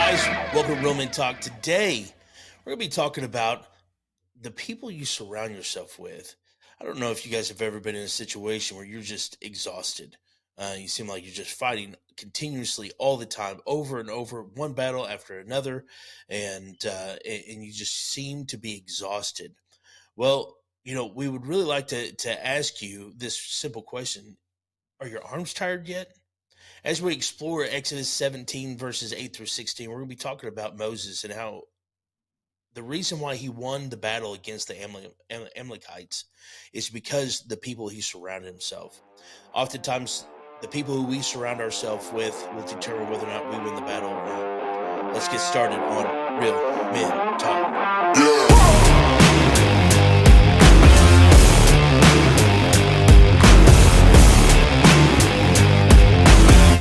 guys? Welcome to Real Men Talk. Today, we're going to be talking about the people you surround yourself with. I don't know if you guys have ever been in a situation where you're just exhausted. You seem like you're just fighting continuously all the time, over and over, one battle after another, and you just seem to be exhausted. Well, we would really like to ask you this simple question: are your arms tired yet? As we explore Exodus 17, verses 8 through 16, we're going to be talking about Moses and how the reason why he won the battle against the Amalekites is because the people he surrounded himself. Oftentimes, the people who we surround ourselves with will determine whether or not we win the battle or not. Let's get started on Real Men Talk.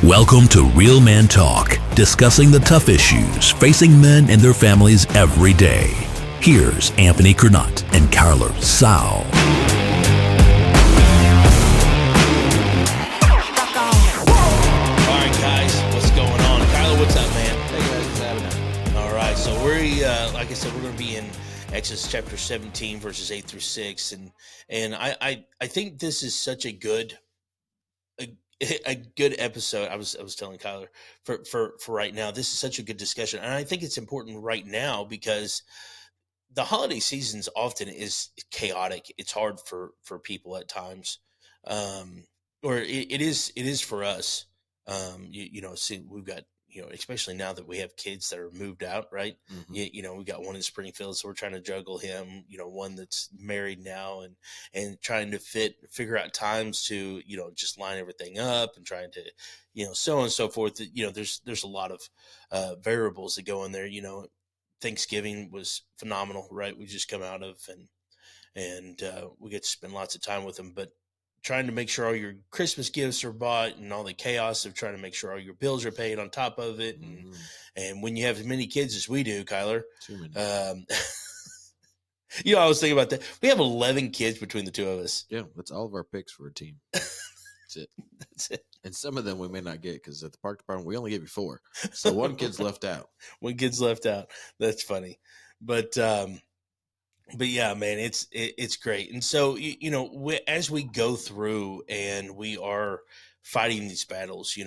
Welcome to Real Man Talk, discussing the tough issues facing men and their families every day. Here's Anthony Curnutt and Carla Sau. All right, guys, what's going on? Kyler, what's up, man? Hey guys, what's happening? All right, so like I said, we're going to be in Exodus chapter 17, verses 8 through 6, and I think this is such a good episode. I was telling Kyler for right now, this is such a good discussion, and I think it's important right now because the holiday seasons often is chaotic. It's hard for people at times, or it is for us. See, we've got, especially now that we have kids that are moved out, right? Mm-hmm. We got one in Springfield, so we're trying to juggle him, one that's married now and trying to figure out times to, just line everything up and trying to, so on and so forth. There's a lot of variables that go in there. Thanksgiving was phenomenal, right? We just come out of and we get to spend lots of time with them, but trying to make sure all your Christmas gifts are bought and all the chaos of trying to make sure all your bills are paid on top of it. And when you have as many kids as we do, Kyler, Too many. I was thinking about that. We have 11 kids between the two of us. Yeah, that's all of our picks for a team. That's it. That's it. And some of them we may not get because at the park department we only give you 4, so one kid's left out. One kid's left out. That's funny, but yeah, man, it's great. And so, as we go through and we are fighting these battles,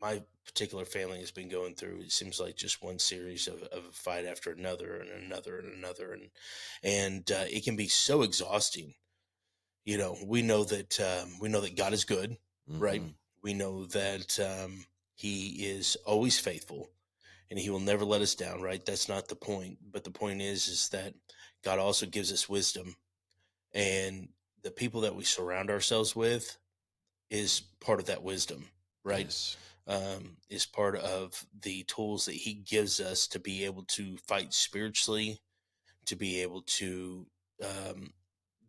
my particular family has been going through, it seems like just one series of a fight after another and another and another. And it can be so exhausting. We know that God is good, right? We know that he is always faithful. And he will never let us down, right? That's not the point. But the point is that God also gives us wisdom. And the people that we surround ourselves with is part of that wisdom, right? Yes. Is part of the tools that he gives us to be able to fight spiritually, to be able to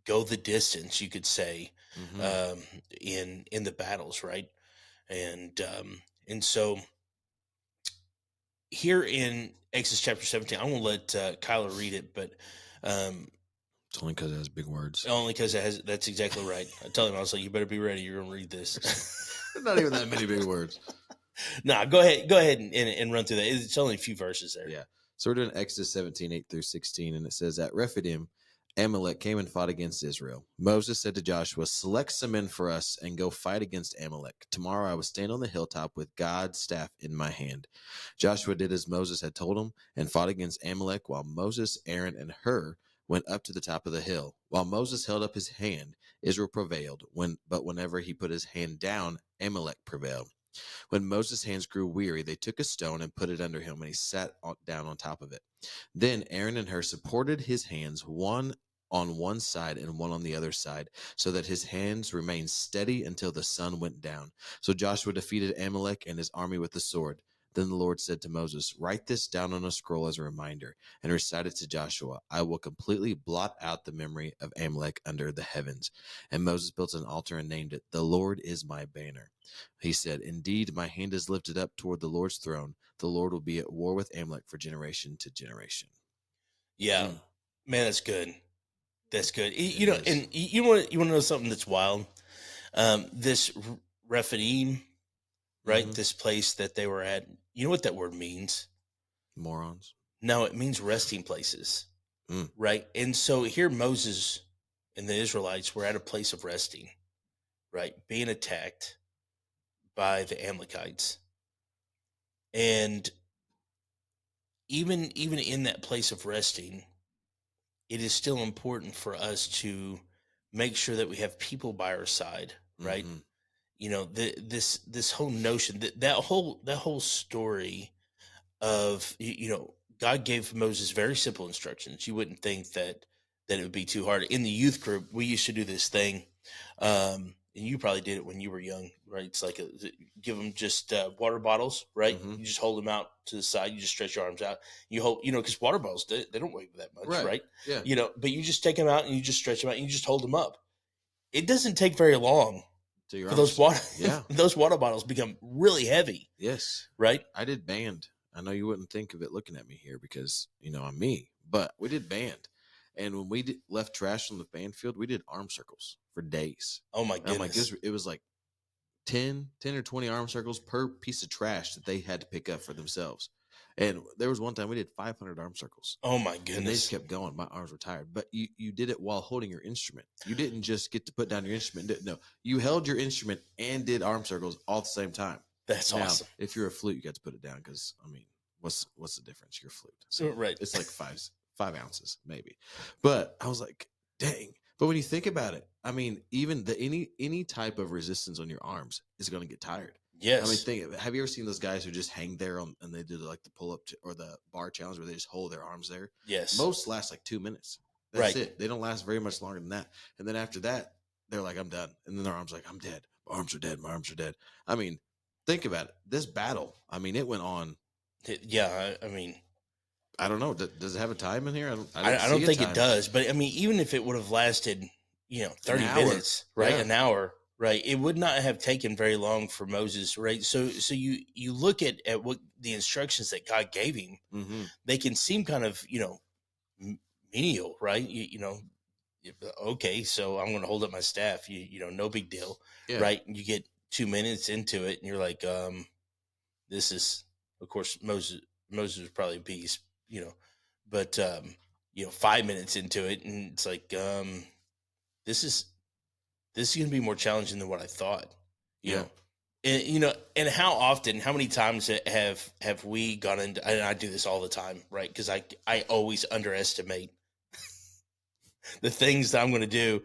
go the distance, you could say, in the battles, right? And so here in Exodus chapter 17, I'm going to let Kyler read it, but It's only because it has big words. only because that's exactly right. I tell him, I was like, you better be ready. You're going to read this. There's not even that many big words. Nah, go ahead and run through that. It's only a few verses there. Yeah. So we're doing Exodus 17, 8 through 16, and it says, At Rephidim, Amalek came and fought against Israel. Moses said to Joshua, Select some men for us and go fight against Amalek. Tomorrow I will stand on the hilltop with God's staff in my hand. Joshua did as Moses had told him and fought against Amalek while Moses, Aaron, and Hur went up to the top of the hill. While Moses held up his hand, Israel prevailed. But whenever he put his hand down, Amalek prevailed. When Moses' hands grew weary, they took a stone and put it under him, and he sat down on top of it. Then Aaron and Hur supported his hands, one on one side and one on the other side, so that his hands remained steady until the sun went down. So Joshua defeated Amalek and his army with the sword. Then the Lord said to Moses, Write this down on a scroll as a reminder, and recite it to Joshua. I will completely blot out the memory of Amalek under the heavens. And Moses built an altar and named it, The Lord is my banner. He said, Indeed, my hand is lifted up toward the Lord's throne. The Lord will be at war with Amalek for generation to generation. Yeah, man, that's good. That's good. And you want to know something that's wild? This Rephidim, right? This place that they were at. You know what that word means? Morons. No, it means resting places, Mm. right? And so here Moses and the Israelites were at a place of resting, right? Being attacked by the Amalekites. And even in that place of resting, it is still important for us to make sure that we have people by our side, right? Mm-hmm. You know, this whole notion that whole story of God gave Moses very simple instructions. You wouldn't think that it would be too hard. In the youth group, we used to do this thing, and you probably did it when you were young, right? It's like give them just water bottles, right? Mm-hmm. You just hold them out to the side. You just stretch your arms out. You hold, because water bottles they don't weigh that much, Right. right? Yeah. But you just take them out and you just stretch them out and you just hold them up. It doesn't take very long So your for arms. those water Yeah. those water bottles become really heavy, Yes. right? I did band. I know you wouldn't think of it looking at me here because I'm me, but we did band. And when we left trash on the band field, we did arm circles for days. Oh my And I'm like, goodness. it was like 10 or 20 arm circles per piece of trash that they had to pick up for themselves. And there was one time we did 500 arm circles. Oh my And they just goodness. kept going. My arms were tired. But you did it while holding your instrument. You didn't just get to put down your instrument. No, you held your instrument and did arm circles all at the same time. That's Now, awesome. if you're a flute, you got to put it down because what's the difference? You're a flute, so Right. it's like 5 ounces maybe. But I was like, dang. But when you think about it, even any type of resistance on your arms is going to get tired. Yes. Have you ever seen those guys who just hang there and they do like the pull up or the bar challenge where they just hold their arms there? Yes. Most last like 2 minutes. That's Right. it. They don't last very much longer than that. And then after that, they're like, I'm done. And then their arms like, I'm dead. My arms are dead. My arms are dead. Think about it. This battle, it went on. Yeah. I don't know. Does it have a time in here? I don't think it does. But even if it would have lasted, 30 minutes, right? Yeah. An hour, right? It would not have taken very long for Moses, right? So you look at what the instructions that God gave him, Mm-hmm. they can seem kind of, menial, right? Okay, so I'm going to hold up my staff, no big deal, Yeah. right? You get 2 minutes into it and you're like, this is, of course, Moses was probably a beast, but 5 minutes into it and it's like, this is going to be more challenging than what I thought, Yeah. and how many times have we gone into, and I do this all the time, right? Because I always underestimate the things that I'm going to do.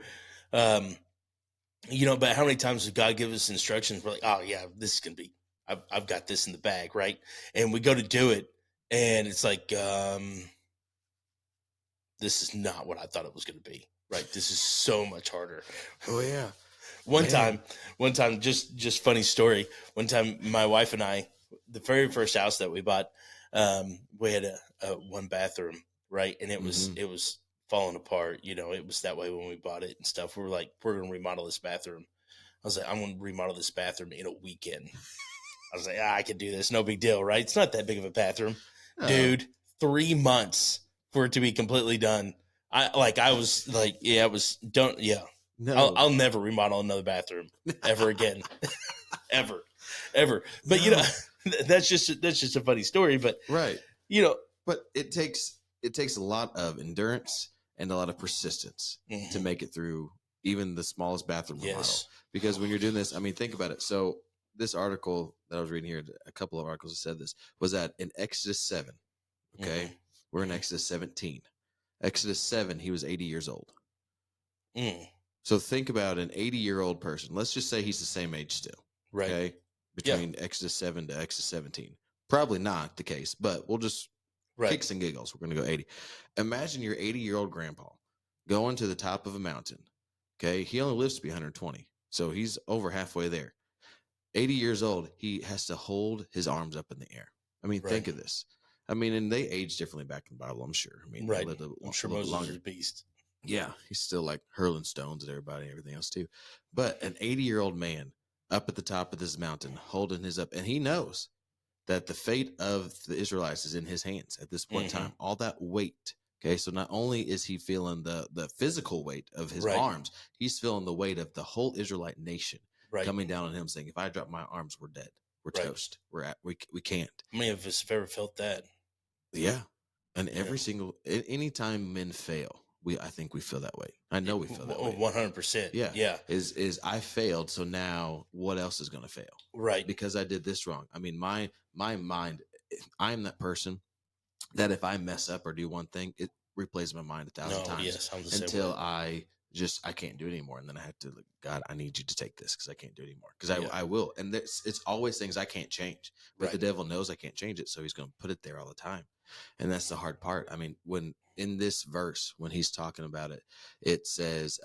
But how many times does God give us instructions? We're like, oh yeah, this is going to be, I've got this in the bag, right? And we go to do it, and it's like, this is not what I thought it was going to be, right? This is so much harder. Oh yeah. One time, just funny story. One time, my wife and I, the very first house that we bought, we had a one bathroom, right? And it was falling apart. It was that way when we bought it and stuff. We were like, we're going to remodel this bathroom. I was like, I'm going to remodel this bathroom in a weekend. I was like, I can do this. No big deal, right? It's not that big of a bathroom. Dude, 3 months for it to be completely done. No. I'll never remodel another bathroom ever again. ever. But No. that's just a funny story, but Right. But it takes a lot of endurance and a lot of persistence to make it through even the smallest bathroom remodel. Yes. Because when you're doing this, think about it. So this article that I was reading here, a couple of articles that said this, was that in Exodus 7, okay, we're in Exodus 17. Exodus 7, he was 80 years old. So think about an 80-year-old person. Let's just say he's the same age still. Right. Okay. Between Exodus 7 to Exodus 17. Probably not the case, but we'll just kicks and giggles. We're going to go 80. Imagine your 80-year-old grandpa going to the top of a mountain. Okay. He only lives to be 120. So he's over halfway there. 80 years old. He has to hold his arms up in the air. Think of this. And they age differently back in the Bible, I'm sure. Right. I'm sure Moses is a beast. Yeah, he's still like hurling stones at everybody and everything else too. But an 80-year-old man up at the top of this mountain holding his up, and he knows that the fate of the Israelites is in his hands at this point in time. All that weight. Okay, so not only is he feeling the physical weight of his arms, he's feeling the weight of the whole Israelite nation coming down on him, saying, if I drop my arms, we're dead. we're Right. toast. We can't. How many of us have ever felt that? Yeah. And You know, anytime men fail, I think we feel that way. I know we feel that way. 100%. Yeah. Yeah. Is I failed, so now what else is going to fail? Right. Because I did this wrong. I mean, my mind, I'm that person that if I mess up or do one thing, it replays my mind 1,000 No. times Yes. I'm the same until way. I can't do it anymore, and then I have to like, God, I need you to take this because I can't do it anymore. Because Yeah. I will, and it's always things I can't change, but the Right. devil knows I can't change it, so he's going to put it there all the time, and that's the hard part. I mean, when in this verse when he's talking about it, it says,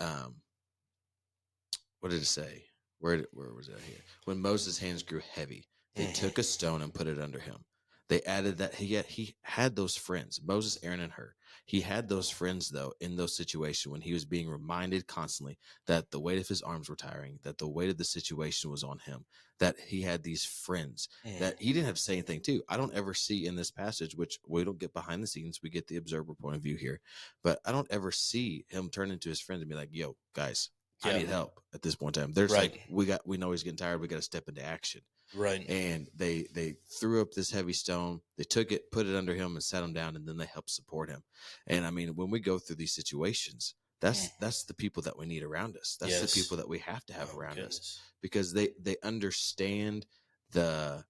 what did it say? Where was that here? When Moses' hands grew heavy, they Hmm. took a stone and put it under him. They added that he had those friends, Moses, Aaron, and Hur. He had those friends though in those situations when he was being reminded constantly that the weight of his arms were tiring, that the weight of the situation was on him, that he had these friends that he didn't have to say anything to. I don't ever see in this passage, which we don't get behind the scenes, we get the observer point of view here, but I don't ever see him turn into his friends and be like, "Yo, guys, I Yeah. need help at this point in time." There's Right. like we know he's getting tired. We got to step into action. Right. And they threw up this heavy stone. They took it, put it under him, and sat him down. And then they helped support him. And I mean, when we go through these situations, that's the people that we need around us. That's the Yes. people that we have to have Oh, around us goodness. because they understand the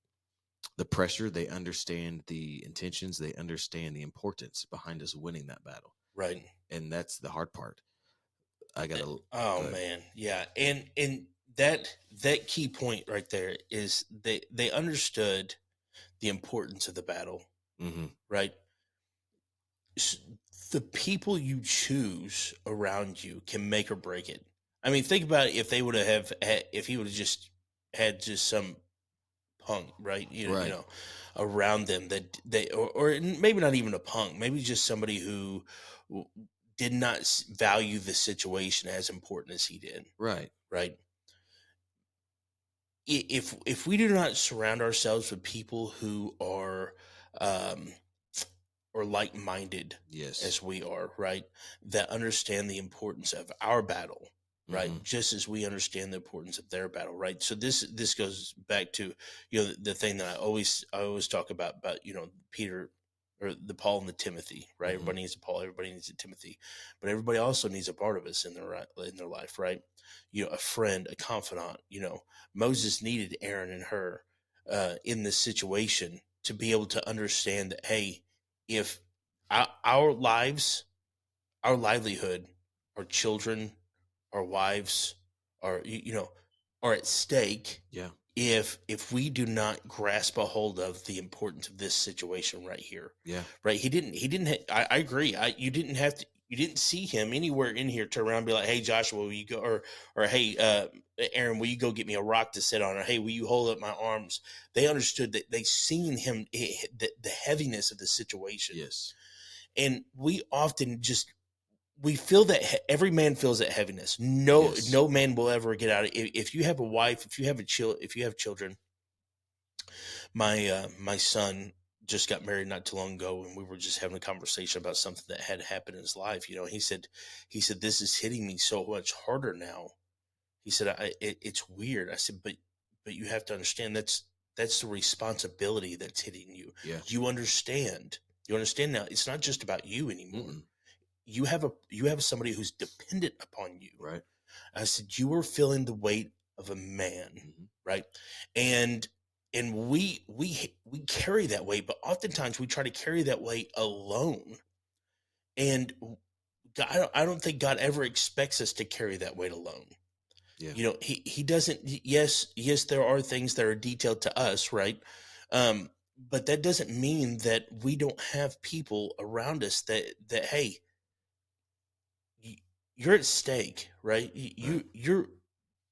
pressure. They understand the intentions. They understand the importance behind us winning that battle. Right. And that's the hard part. I gotta go Oh ahead. man. Yeah. And that key point right there is they understood the importance of the battle. Mm-hmm. Right. S- the people you choose around you can make or break it. I mean, think about it, if they would have if he would have just had just some punk, right? You Right. know, around them that or maybe not even a punk, maybe just somebody who w- did not value the situation as important as he did, Right. right? If we do not surround ourselves with people who are um, or like-minded Yes. as we are, right, that understand the importance of our battle, right, Mm-hmm. just as we understand the importance of their battle, right. So this goes back to, the thing that I always talk about, Peter, or the Paul and the Timothy, right. Mm-hmm. Everybody needs a Paul, everybody needs a Timothy, but everybody also needs a Barnabas in their life, right. A friend, a confidant. Moses needed Aaron and Hur in this situation to be able to understand that, hey, if our lives, our livelihood, our children, our wives, are are at stake, Yeah. if we do not grasp a hold of the importance of this situation right here, Yeah. right. I agree. You didn't see him anywhere in here turn around and be like, hey Joshua, will you go, or hey Aaron, will you go get me a rock to sit on, or hey, will you hold up my arms? They understood that, they seen him, the heaviness of the situation. Yes. And we often just, we feel that, every man feels that heaviness. No, Yes. no man will ever get out of it. If you have a wife, if you have children, my son just got married not too long ago, and we were just having a conversation about something that had happened in his life. He said this is hitting me so much harder now. He said, it's weird. I said, but you have to understand, that's the responsibility that's hitting you. Yeah. You understand now, it's not just about you anymore. Mm-mm. You have somebody who's dependent upon you. Right. I said, you are feeling the weight of a man, Mm-hmm. right? And we carry that weight, but oftentimes we try to carry that weight alone. And God, I don't think God ever expects us to carry that weight alone. Yeah. He doesn't. Yes, there are things that are detailed to us, right? But that doesn't mean that we don't have people around us that hey, you're at stake, right? Right. You're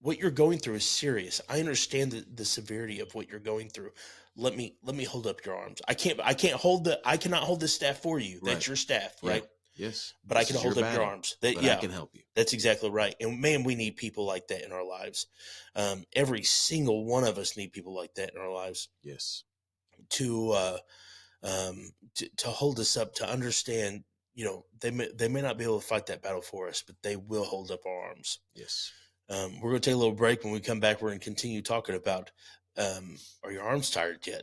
what you're going through is serious. I understand the severity of what you're going through. Let me hold up your arms. I cannot hold the staff for you. Right. That's your staff, Yeah. right? Yes. But I This can is your hold up your battle, arms. but I Yeah, can help you. that's exactly right. And man, we need people like that in our lives. Every single one of us need people like that in our lives Yes. to to hold us up, to understand. They may not be able to fight that battle for us, but they will hold up our arms. Yes. We're going to take a little break. When we come back, we're going to continue talking about Are your arms tired yet?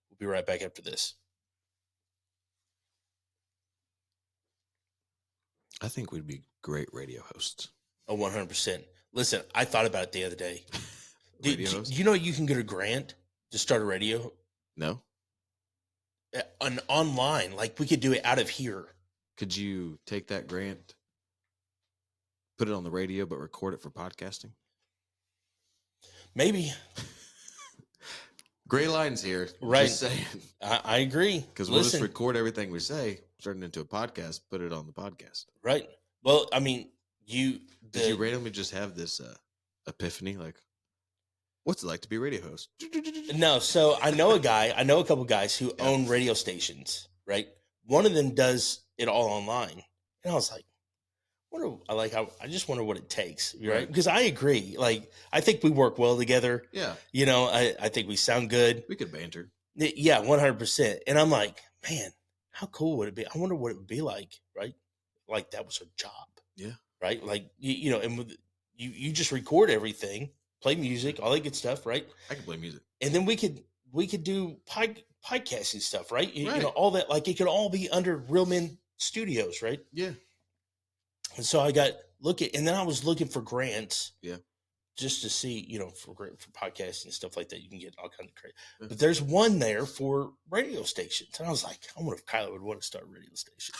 We'll be right back after this. I think we'd be great radio hosts. Oh, 100%. Listen, I thought about it the other day. Radio Do host? you know you can get a grant to start a radio No? online? Like we could do it out of here. Could you take that grant, put it on the radio, but record it for podcasting? Maybe. Gray lines here. Right. Just saying. I agree. Because we'll just record everything we say, turn it into a podcast, put it on the podcast. Right. Well, I mean, Did you randomly just have this epiphany? Like, what's it like to be a radio host? No, so I know a couple guys who own radio stations, right? One of them does it all online. And I was like, I just wonder what it takes, right? Because I agree. Like, I think we work well together. Yeah. You know, I think we sound good. We could banter. Yeah, 100%. And I'm like, man, how cool would it be? I wonder what it would be like, right? Like that was our job. Yeah. Right? Like, you know, and you just record everything, play music, all that good stuff, right? I can play music. And then we could do podcasting stuff, right? You Right. know, all that, like it could all be under Real Men Studios, right? Yeah. And so and then I was looking for grants. Yeah. Just to see, you know, for podcasting and stuff like that, you can get all kinds of crazy. Yeah. But there's one there for radio stations. And I was like, I wonder if Kyler would want to start a radio station.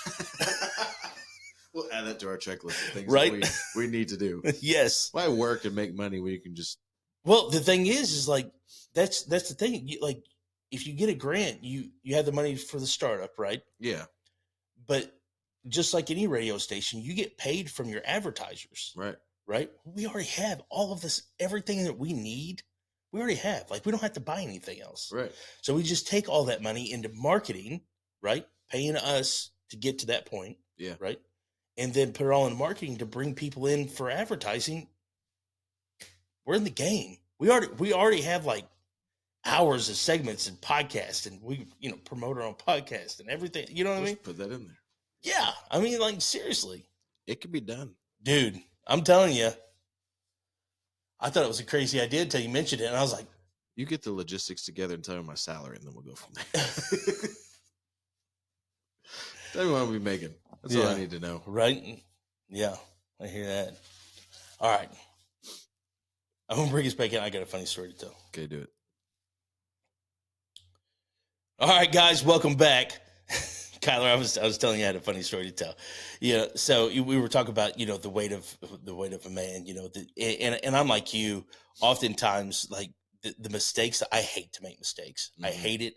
We'll add that to our checklist of things right? we need to do. Yes. Why work and make money when you can just... Well, the thing is like, that's the thing. Like, if you get a grant, you have the money for the startup, right? Yeah. But just like any radio station, you get paid from your advertisers. Right. Right? We already have all of this, everything that we need. We already have. Like, we don't have to buy anything else. Right. So we just take all that money into marketing, right? Paying us to get to that point. Yeah. Right. And then put it all in marketing to bring people in for advertising. We're in the game. We already have like hours of segments and podcasts, and we, you know, promote our own podcast and everything. You know what I mean? Put that in there. Yeah. I mean, like, seriously. It could be done. Dude, I'm telling you. I thought it was a crazy idea until you mentioned it, and I was like, you get the logistics together and tell me my salary, and then we'll go from there. Tell me what I'll be making. That's all I need to know. Right? Yeah, I hear that. All right. I'm going to bring us back in. I got a funny story to tell. Okay, do it. All right, guys, welcome back. Kyler, I was telling you I had a funny story to tell. Yeah, so we were talking about, you know, the weight of a man, you know, and I'm like you. Oftentimes, like the mistakes, I hate to make mistakes. Mm-hmm. I hate it.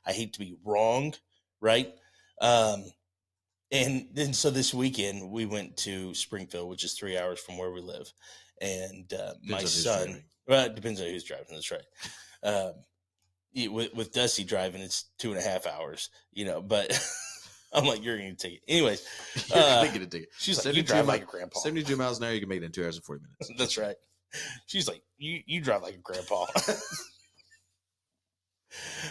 I hate to be wrong, right? And then so this weekend we went to Springfield, which is 3 hours from where we live, and my son. Well, it depends on who's driving. That's right. With Dusty driving, it's 2.5 hours, you know, but I'm like, you're going to take it. Anyways, you're going to get a ticket. She's like, you drive like a grandpa. 72 miles an hour, you can make it in 2 hours and 40 minutes. That's right. She's like, you drive like a grandpa.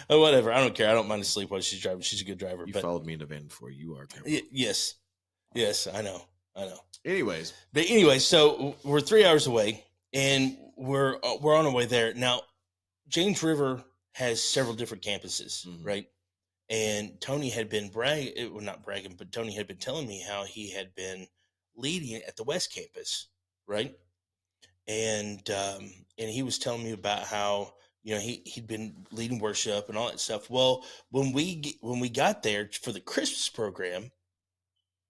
Oh, whatever. I don't care. I don't mind to sleep while she's driving. She's a good driver. You followed me in the van before. You are grandpa. Yes. I know. Anyways, so we're 3 hours away, and we're on our way there. Now, James River has several different campuses, mm-hmm. right? And Tony had been not bragging, but Tony had been telling me how he had been leading at the West Campus, right? And he was telling me about how, you know, he'd been leading worship and all that stuff. Well, when we got there for the Christmas program,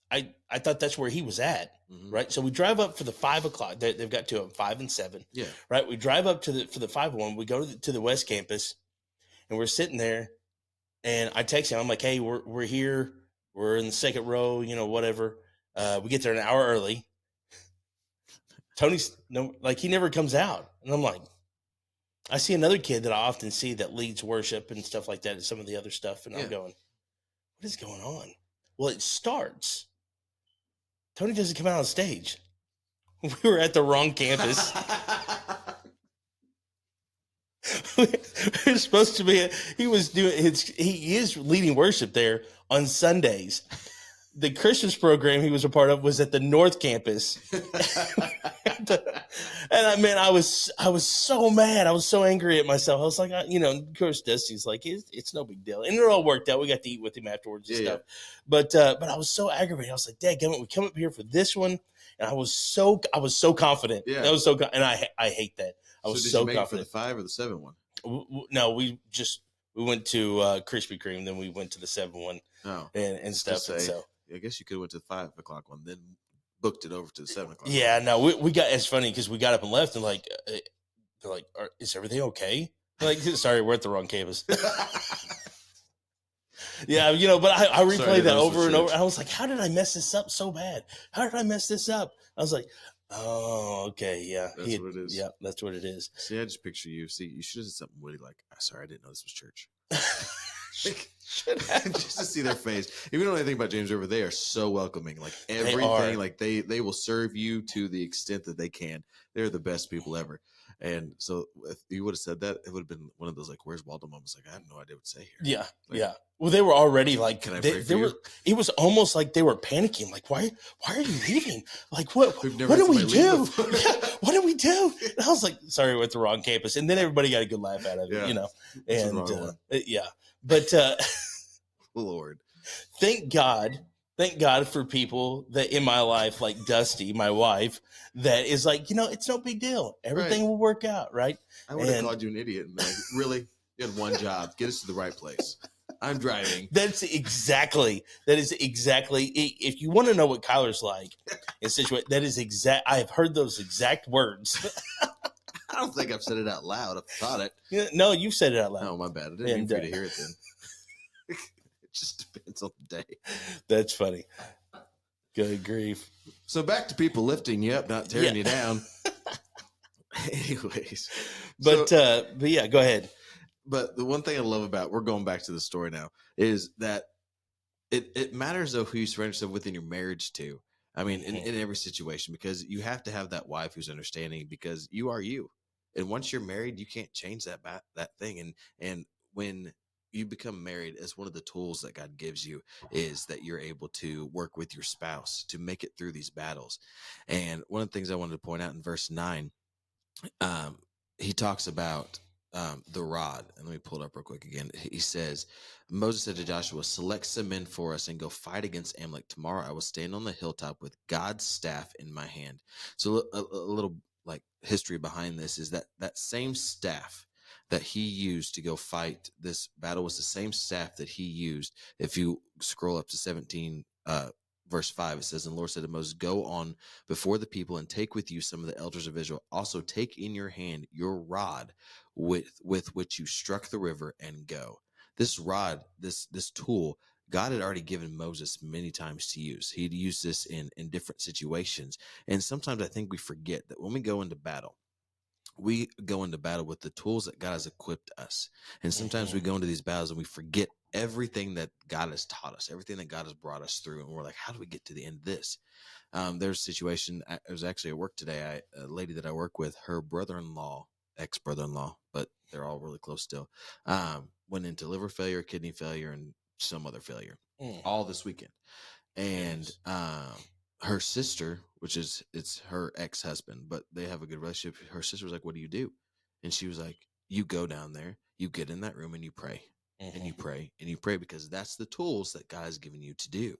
I thought that's where he was at, mm-hmm. right? So we drive up for the 5 o'clock. They've got two of them, 5 and 7. Yeah. Right. We drive up for the 5 one. We go to the West Campus, and we're sitting there, and I text him. I'm like, hey, we're here. We're in the second row, you know, whatever. We get there an hour early. Tony's he never comes out. And I'm like, I see another kid that I often see that leads worship and stuff like that and some of the other stuff. And I'm going, what is going on? Well, it starts. Tony doesn't come out on stage. We were at the wrong campus. We're supposed to be. He is leading worship there on Sundays. the Christmas program he was a part of was at the North Campus. And I was so mad. I was so angry at myself. I was like, of course, Dusty's like, it's no big deal. And it all worked out. We got to eat with him afterwards and stuff. But I was so aggravated. I was like, Dad, we come up here for this one. And I was so confident. Yeah. I was so, and I hate that. I was so did you make confident. It for the 5 or the 7 one? No, we went to Krispy Kreme, then we went to the 7 one. Oh, and stuff. And so I guess you could have went to the 5 o'clock one, then booked it over to the 7 o'clock. Yeah, no, we got. It's funny because we got up and left, and like, they're like, "Is everything okay?" Like, sorry, we're at the wrong campus. Yeah, but I replayed that over and over. I was like, "How did I mess this up so bad? How did I mess this up?" I was like, "Oh, okay, yeah, that's what it is. Yeah, that's what it is." See, I just picture you. See, you should have said something witty like, "Sorry, I didn't know this was church." Just to see their face. If you don't know anything about James River, they are so welcoming. Like everything, like they will serve you to the extent that they can. They're the best people ever. And so if you would have said that, it would have been one of those like, "Where's Waldo?" Moments. Like, I have no idea what to say here. Yeah, like, yeah. Well, they were already like, "Can I pray for you?" It was almost like they were panicking. Like, why are you leaving? Like, what do we do? Yeah, what do we do? And I was like, sorry, we're at the wrong campus. And then everybody got a good laugh out of it, And yeah, but Lord, thank God for people that in my life, like Dusty, my wife, that is like, it's no big deal. Everything will work out, right? I would have called you an idiot and been like, really? You had one job. Get us to the right place. I'm driving. That is exactly. If you want to know what Kyler's like in situation, that is exact. I have heard those exact words. I don't think I've said it out loud. I've thought it. Yeah, no, you've said it out loud. Oh, my bad. I didn't mean for you to hear it then. It just depends on the day. That's funny. Good grief. So back to people lifting you up, not tearing you down. Anyways. But yeah, go ahead. But the one thing I love about, we're going back to the story now, is that it matters though who you surround yourself with in your marriage too. I mean, in every situation, because you have to have that wife who's understanding, because you are you. And once you're married, you can't change that thing. And when you become married, as one of the tools that God gives you is that you're able to work with your spouse to make it through these battles. And one of the things I wanted to point out in verse 9, he talks about the rod. And let me pull it up real quick again. He says, Moses said to Joshua, "Select some men for us and go fight against Amalek. Tomorrow I will stand on the hilltop with God's staff in my hand." So a little like history behind this is that same staff that he used to go fight this battle was the same staff that he used. If you scroll up to 17, verse 5, it says, "And the Lord said to Moses, go on before the people and take with you some of the elders of Israel. Also take in your hand your rod with which you struck the river, and go." This rod, this tool, God had already given Moses many times to use. He'd use this in different situations. And sometimes I think we forget that when we go into battle with the tools that God has equipped us. And sometimes we go into these battles and we forget everything that God has taught us, everything that God has brought us through. And we're like, how do we get to the end of this? There's a situation. I was actually at work today. A lady that I work with, her brother-in-law, ex-brother-in-law, but they're all really close still, went into liver failure, kidney failure, and some other failure all this weekend. And her sister, it's her ex-husband, but they have a good relationship. Her sister was like, "What do you do?" And she was like, "You go down there, you get in that room, and you pray, and you pray, and you pray, because that's the tools that God has given you to do."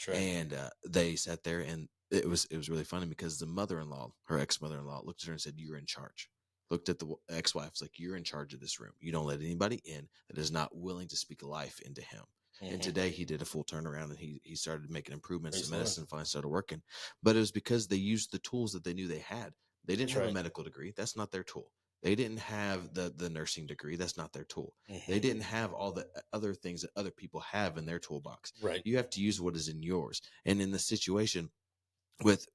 Right. And they sat there, and it was really funny, because the mother-in-law, her ex-mother-in-law, looked at her and said, "You're in charge." Looked at the ex-wife, was like, "You're in charge of this room. You don't let anybody in that is not willing to speak life into him." And today he did a full turnaround, and he started making improvements in medicine, finally started working. But it was because they used the tools that they knew they had. They didn't have a medical degree. That's not their tool. They didn't have the nursing degree. That's not their tool. They didn't have all the other things that other people have in their toolbox. Right. You have to use what is in yours. And in the situation with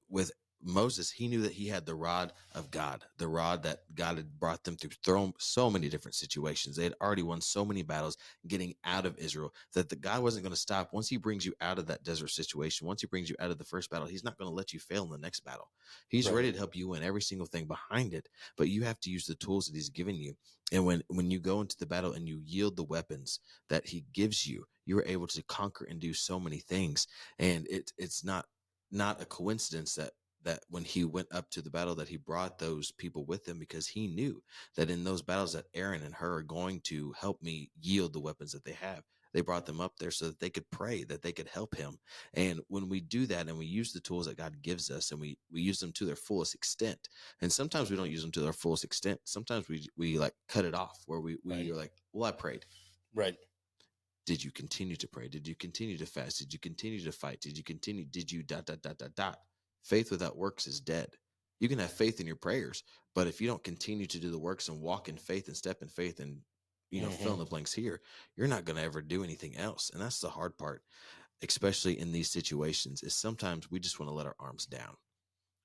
Moses, he knew that he had the rod of God, the rod that God had brought them through so many different situations. They had already won so many battles getting out of Israel, that the God wasn't going to stop. Once he brings you out of that desert situation, once he brings you out of the first battle, he's not going to let you fail in the next battle. He's ready to help you win every single thing behind it, but you have to use the tools that he's given you. And when you go into the battle and you yield the weapons that he gives you, you were able to conquer and do so many things. And it's not a coincidence that when he went up to the battle that he brought those people with him, because he knew that in those battles that Aaron and Hur are going to help me yield the weapons that they have. They brought them up there so that they could pray, that they could help him. And when we do that and we use the tools that God gives us and we use them to their fullest extent, and sometimes we don't use them to their fullest extent. Sometimes we like cut it off where we Right. are like, well, I prayed. Right. Did you continue to pray? Did you continue to fast? Did you continue to fight? Did you dot, dot, dot, dot, dot? Faith without works is dead. You can have faith in your prayers, but if you don't continue to do the works and walk in faith and step in faith and, fill in the blanks here, you're not going to ever do anything else. And that's the hard part, especially in these situations, is sometimes we just want to let our arms down.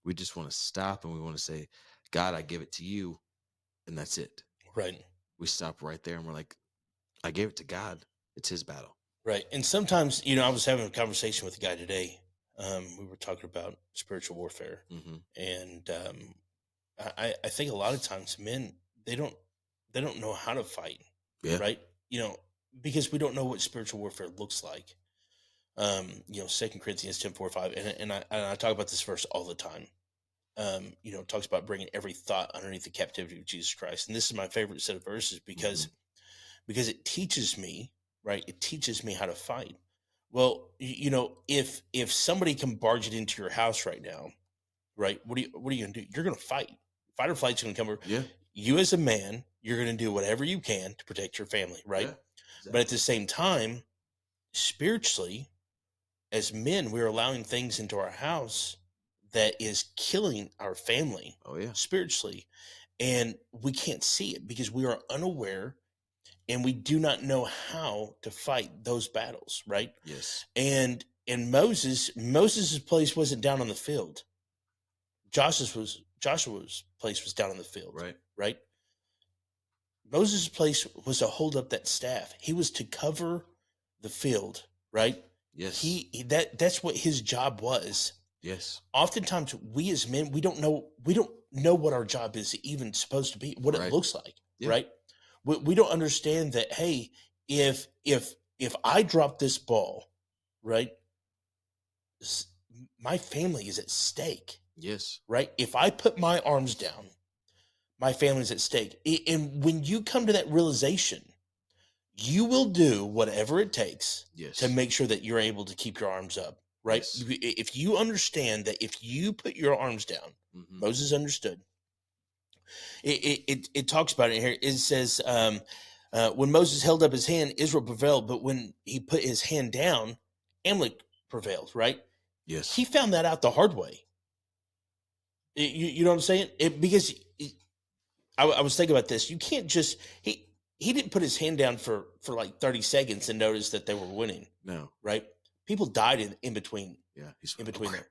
We just want to stop and we want to say, God, I give it to you. And that's it. Right. We stop right there and we're like, I gave it to God. It's his battle. Right. And sometimes, I was having a conversation with a guy today. We were talking about spiritual warfare. Mm-hmm. And I think a lot of times men, they don't know how to fight. Yeah. Right. Because we don't know what spiritual warfare looks like. 2 Corinthians 10:4-5. And I talk about this verse all the time. It talks about bringing every thought underneath the captivity of Jesus Christ. And this is my favorite set of verses because it teaches me, right? It teaches me how to fight. Well, if somebody can barge it into your house right now, right? What are you going to do? You're going to fight. Fight or flight's going to come over. Yeah. You as a man, you're going to do whatever you can to protect your family, right? Yeah, exactly. But at the same time, spiritually, as men, we're allowing things into our house that is killing our family. Oh yeah. Spiritually. And we can't see it because we are unaware and we do not know how to fight those battles, right? Yes. And Moses' place wasn't down on the field. Joshua's place was down on the field. Right. Right. Moses' place was to hold up that staff. He was to cover the field, right? Yes. That's what his job was. Yes. Oftentimes we as men, we don't know what our job is even supposed to be, what it looks like, right? We don't understand that, hey, if I drop this ball, right, my family is at stake. Yes. Right? If I put my arms down, my family's at stake. And when you come to that realization, you will do whatever it takes to make sure that you're able to keep your arms up, right? Yes. If you understand that if you put your arms down, Moses understood. It talks about it here. It says, when Moses held up his hand, Israel prevailed. But when he put his hand down, Amalek prevailed, right? Yes. He found that out the hard way. You know what I'm saying? Because I was thinking about this. You can't just he didn't put his hand down for like 30 seconds and notice that they were winning. No. Right? People died in between. Yeah. In between crap.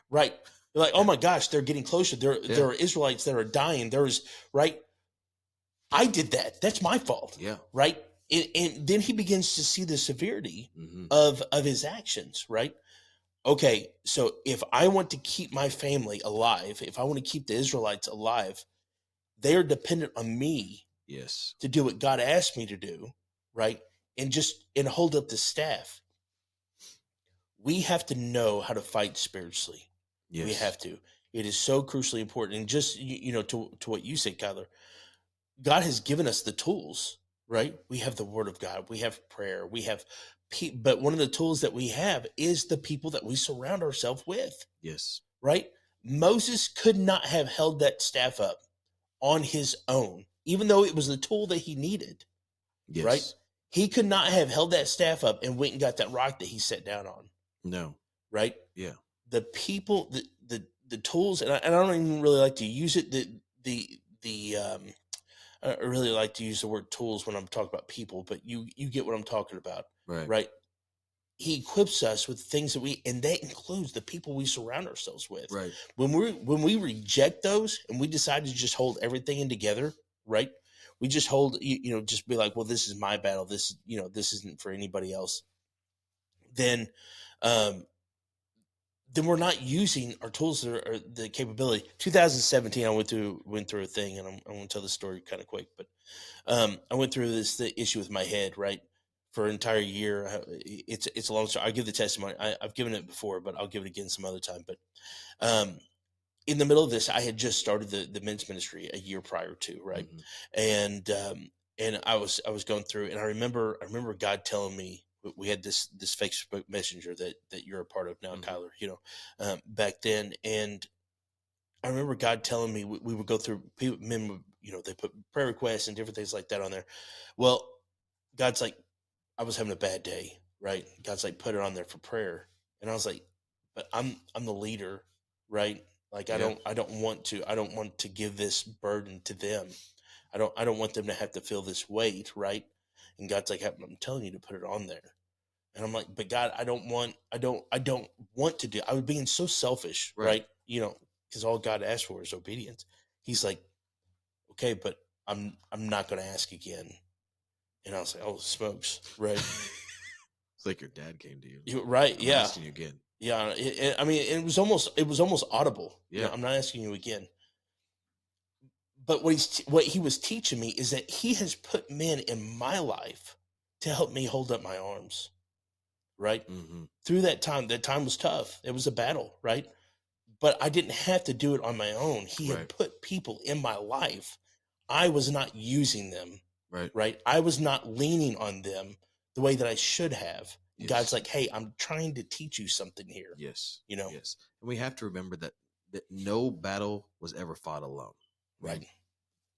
Right. They're like, oh my gosh, they're getting closer. There are Israelites that are dying. Right. I did that. That's my fault. Yeah. Right. And then he begins to see the severity of his actions. Right. Okay, so if I want to keep my family alive, if I want to keep the Israelites alive, they are dependent on me to do what God asked me to do, right? And hold up the staff. We have to know how to fight spiritually. Yes. We have to. It is so crucially important. And just, to what you said, Kyler, God has given us the tools, right? We have the word of God. We have prayer. We have but one of the tools that we have is the people that we surround ourselves with. Yes. Right? Moses could not have held that staff up on his own, even though it was the tool that he needed. Yes. Right? He could not have held that staff up and went and got that rock that he sat down on. No. Right? Yeah. The people, the tools, and I don't even really like to use it. I really like to use the word tools when I'm talking about people, but you get what I'm talking about. Right. He equips us with things and that includes the people we surround ourselves with. Right. When we reject those and we decide to just hold everything in together, right? We just hold, just be like, well, this is my battle. This isn't for anybody else. Then we're not using our tools or the capability. 2017, I went through a thing, and I'm going to tell the story kind of quick, but I went through the issue with my head, right? for an entire year. It's a long story. I'll give the testimony. I've given it before, but I'll give it again some other time. But um, in the middle of this, I had just started the men's ministry a year prior to, right? Mhm. And I was going through, and I remember God telling me, we had this Facebook Messenger that you're a part of now, Mhm. Kyler. Back then, and I remember God telling me we would go through people, men would, they put prayer requests and different things like that on there. Well, God's like, I was having a bad day, right? God's like, put it on there for prayer. And I was like, but I'm the leader, right? Like Yeah. I don't want to give this burden to them. I don't want them to have to feel this weight, right? And God's like, I'm telling you to put it on there. And I'm like, but God, I don't want to do. I was being so selfish, Right. right? Because all God asked for is obedience. He's like, okay, but I'm not going to ask again. And I was like, oh smokes, right? It's like your dad came to you. Right, I'm not yeah, asking you again. yeah. I mean, it was almost audible. Yeah. I'm not asking you again. But what he was teaching me is that he has put men in my life to help me hold up my arms, right? Hmm. Through that time. That time was tough. It was a battle, right? But I didn't have to do it on my own. He had Right. put people in my life. I was not using them, Right. right? I was not leaning on them the way that I should have. God's Yes. like, hey, I'm trying to teach you something here, Yes. you know? Yes. And we have to remember that no battle was ever fought alone. I Right. mean,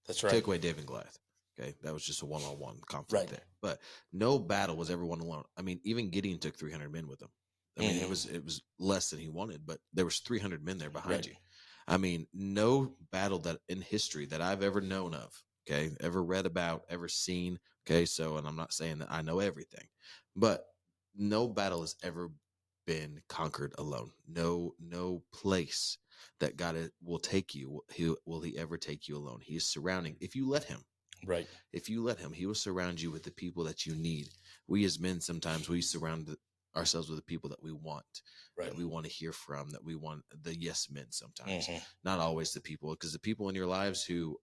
That's right. take away David and Goliath. Okay, that was just a one-on-one conflict Right. there. But no battle was ever won alone. I mean, even Gideon took 300 men with him. I mean, Hmm. it was less than he wanted, but there was 300 men there behind Right. you. I mean, no battle that in history that I've ever known of, okay, ever read about, ever seen, okay. So, and I'm not saying that I know everything, but no battle has ever been conquered alone. No place that will take you. Will he ever take you alone? He is surrounding. If you let him, Right. he will surround you with the people that you need. We as men sometimes we surround ourselves with the people that we want, Right. that we want to hear from, that we want the yes men sometimes. Hmm. Not always the people, because the people in your lives who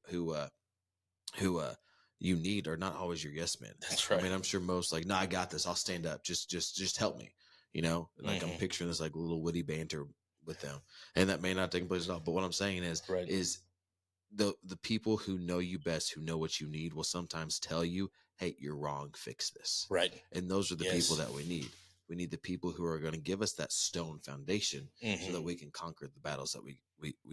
you need are not always your yes men. That's I right. mean, I'm sure most like, no, I got this. I'll stand up. Just help me. Like I'm Hmm. picturing this like little witty banter with them, and that may not take place at all. But what I'm saying Right. is the people who know you best, who know what you need, will sometimes tell you, hey, you're wrong, fix this. Right. And those are the people Yes. that we need. We need the people who are going to give us that stone foundation so Hmm. that we can conquer the battles that we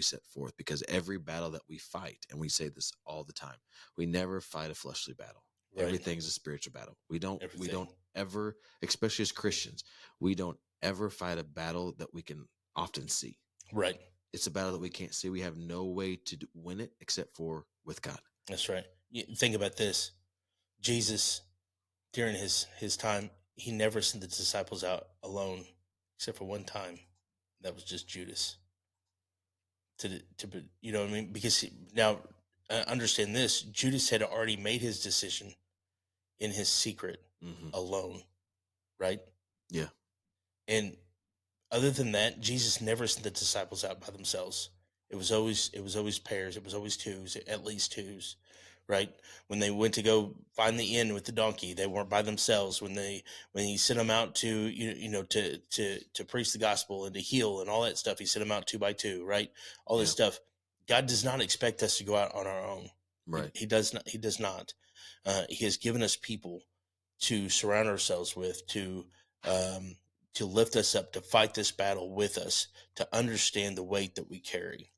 set forth. Because every battle that we fight, and we say this all the time, we never fight a fleshly battle. Right. Everything's a spiritual battle. We Everything. don't ever, especially as Christians, we don't ever fight a battle that we can often see. Right. It's a battle that we can't see. We have no way to win it except for with God. That's right. Think about this. Jesus, during his time, he never sent the disciples out alone, except for one time. That was just Judas. You know what I mean? Because now, understand this: Judas had already made his decision in his secret, Hmm. alone, right? Yeah. And other than that, Jesus never sent the disciples out by themselves. It was always pairs. It was always twos, at least twos, right? When they went to go find the inn with the donkey, they weren't by themselves. When he sent them out to to preach the gospel and to heal and all that stuff, he sent them out two by two, right? All this Yeah. stuff. God does not expect us to go out on our own. He, Right. he does not. He does not. He has given us people to surround ourselves with, um, to lift us up, to fight this battle with us, to understand the weight that we carry.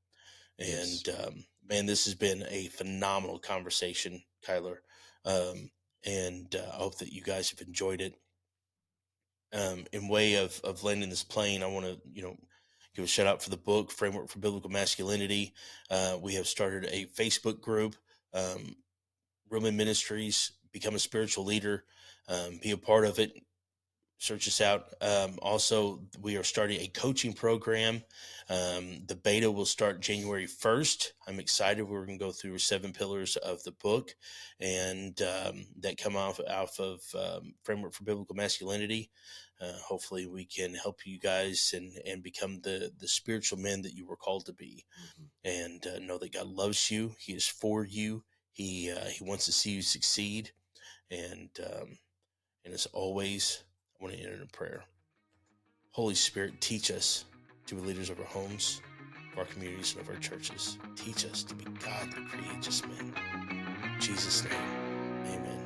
Yes. And man, this has been a phenomenal conversation, Kyler. Um, and I hope that you guys have enjoyed it. In way of landing this plane, I want to give a shout out for the book Framework for Biblical Masculinity. We have started a Facebook group, um, Roman Ministries. Become a spiritual leader. Be a part of it. Search us out. Also, we are starting a coaching program. The beta will start January 1st. I'm excited. We're going to go through 7 pillars of the book, and that come off of Framework for Biblical Masculinity. Hopefully, we can help you guys and become the spiritual men that you were called to be, Hmm. and know that God loves you. He is for you. He wants to see you succeed, and And as always, I want to end in a prayer. Holy Spirit, teach us to be leaders of our homes, of our communities, and of our churches. Teach us to be godly, courageous men. In Jesus' name, amen.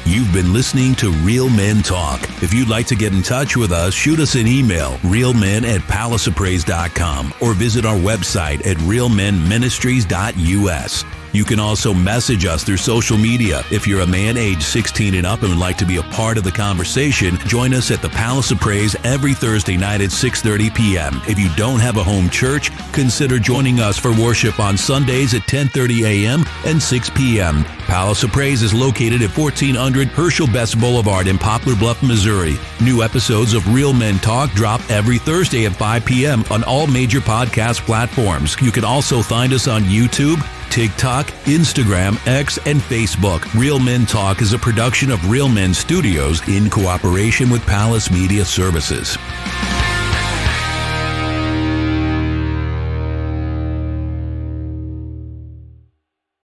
You've been listening to Real Men Talk. If you'd like to get in touch with us, shoot us an email, realmen@palaceofpraise.com, or visit our website at realmenministries.us. You can also message us through social media. If you're a man age 16 and up and would like to be a part of the conversation, join us at the Palace of Praise every Thursday night at 6:30 p.m. If you don't have a home church, consider joining us for worship on Sundays at 10:30 a.m. and 6 p.m. Palace of Praise is located at 1400 Herschel Best Boulevard in Poplar Bluff, Missouri. New episodes of Real Men Talk drop every Thursday at 5 p.m. on all major podcast platforms. You can also find us on YouTube, TikTok, Instagram, X, and Facebook. Real Men Talk is a production of Real Men Studios in cooperation with Palace Media Services.